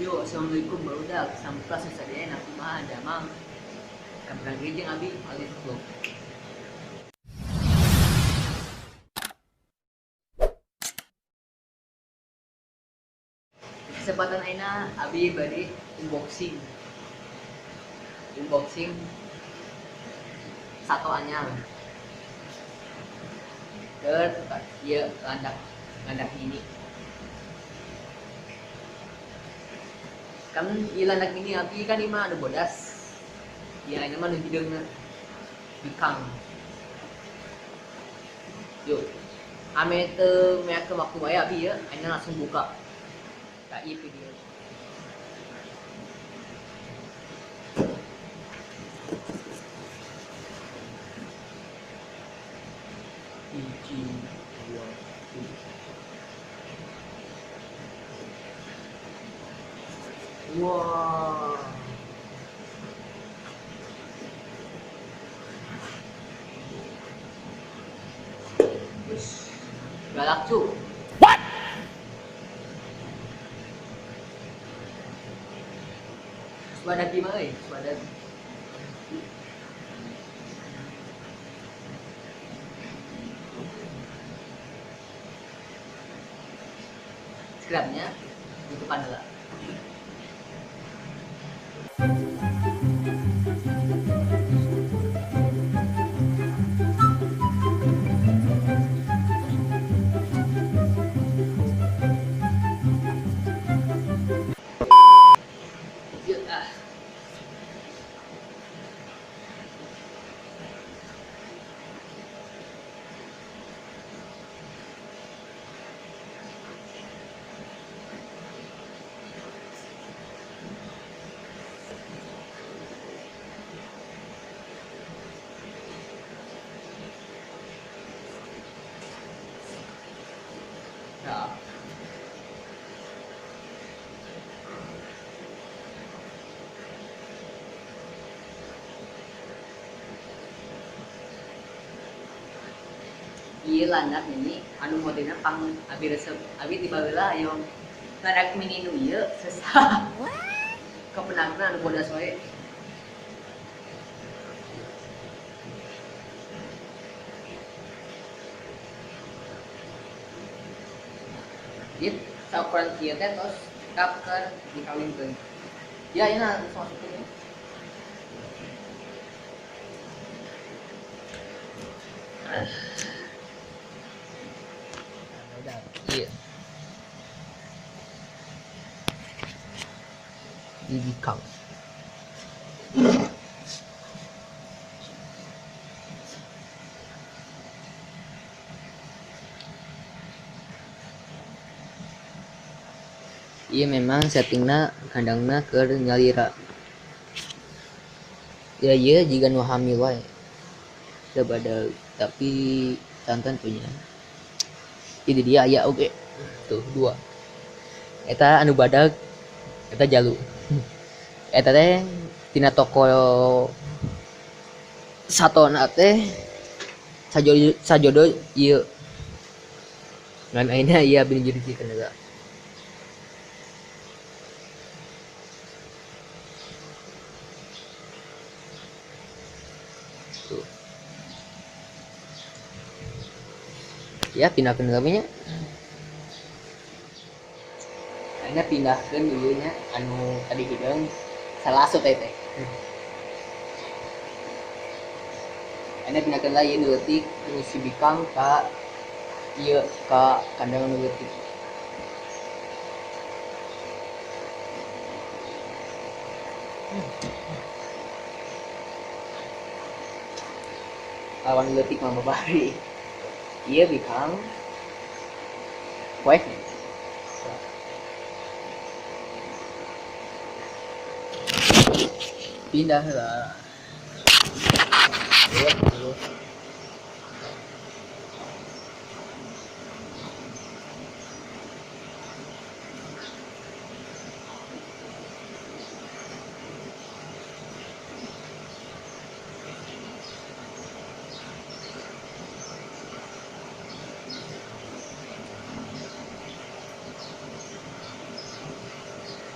Yo, assalamualaikum barudak sampras sadaya na kumaha damang kabragi jeung abi alif vlog. Kesempatan aina abi bari unboxing. Unboxing satu anyar. Keur ieu landak ini. Kan ieu landak ini abi kan ima anu bodas. Ieu aina mah nu hideungna bikang. Yuk, ame teu meakeun waktu wae abi ya, aina langsung buka. Ka ieu video. Hiji, dua, tiga. Wah. Wis galak cu. What? Suada gimana euy? Suada. Scrapnya itu heula. Yuk ah. Ya. Ieu landak ini anu modelna pang abi resep abi tiba heula aya landak mini nu ieu sesah. Kepenangna anu bodas wae. Ieu saukuran kieu teh tos kap keur dikawinkeun. Ya ayeuna langsung masukeun. Udah, iya. Dibikang. Iya memang settingna kandangna keur nyalira. Ya iya jika nu hamil wae. Da bada tapi santan punya. Ini dia aya oge. Tuh dua. Eta anu badag eta jalu. Eta teh tina toko satona teh sajodo ieu. Ngan ayeuna ieu bin judicikeun heula. Tuh. Ya pindahkeun heula nya. Ayeuna pindahkeun ieu nya anu tadi hideung salasu teh teh. Ayeuna pindahkeun lah ieu nu leutik nu si bikang ka ieu ka kandang nu leutik. Lawan leutik mah babari. Ieu bikang kuek. Pindah lah.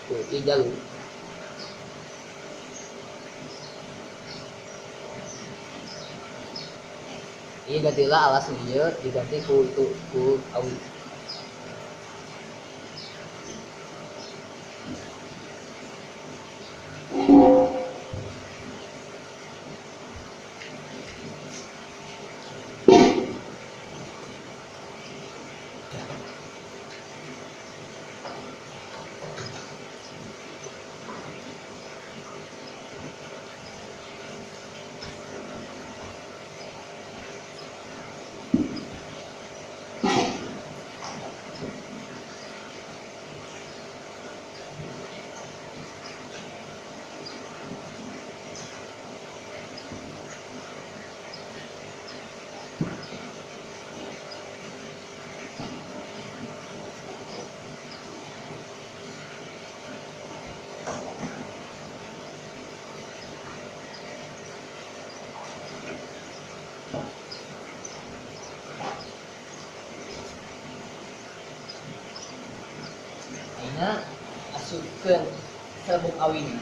tuh di jalur ini gantilah alas dia diganti ku awi. Aina masukkan serbuk awinya.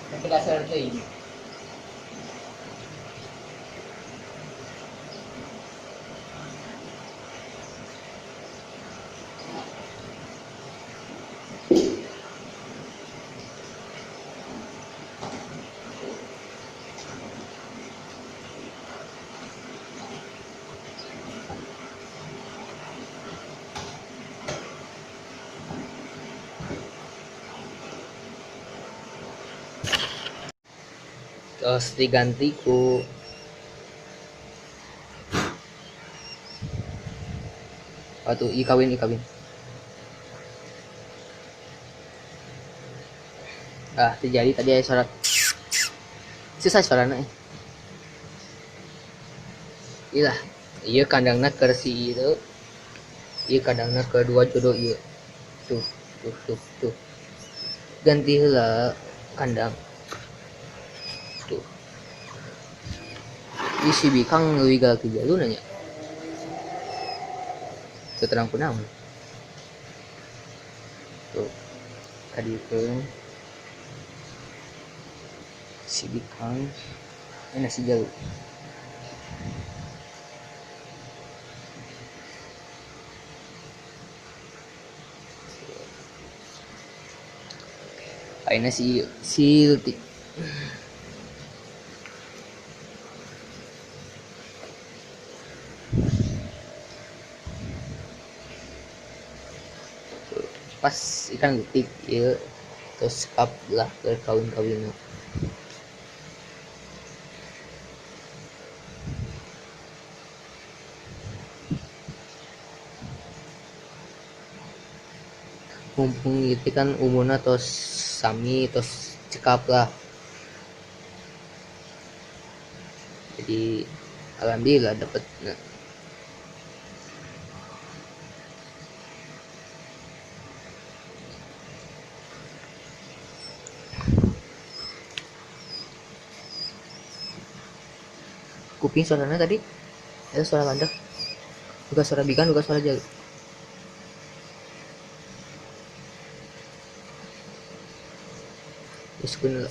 Sampai dasar teuing. Terus diganti ku waktu ikawin terjadi tadi ada suara susah suaranya iyalah iya kandangna kersi itu iya kandangna kedua jodoh iya tuh ganti lah kandang tuh isi bikang lebih galak tiga lu nanya seterang punam tuh tadi itu si bikang ini nasi jalur aina si Luti pas ikan lutik ya terus kap lah ke kawin mumpung itu kan umurnya terus sami terus cekap lah jadi alhamdulillah dapat kuping suaranya tadi ada suara landak bukan suara bikan bukan suara jalu Iskun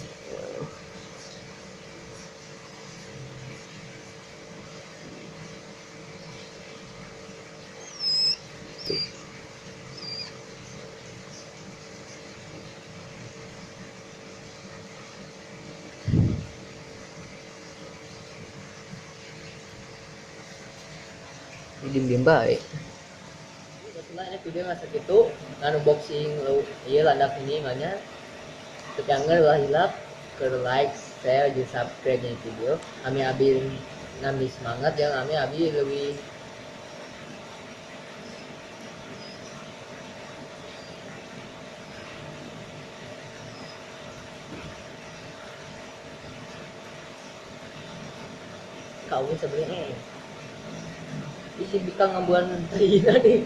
diem baik setelah ini video masa gitu unboxing iya landak ini makanya jangan lah hilap ke like share dan subscribe nya video kami abi nambah semangat ya kami abi lebih kawin sebenarnya isi bikang ngambuan trina nih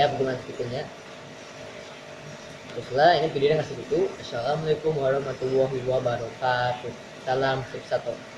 ya bagaimana berikutnya. Teruslah ini videonya ngasih gitu. Assalamualaikum warahmatullahi wabarakatuh. Salam sukses.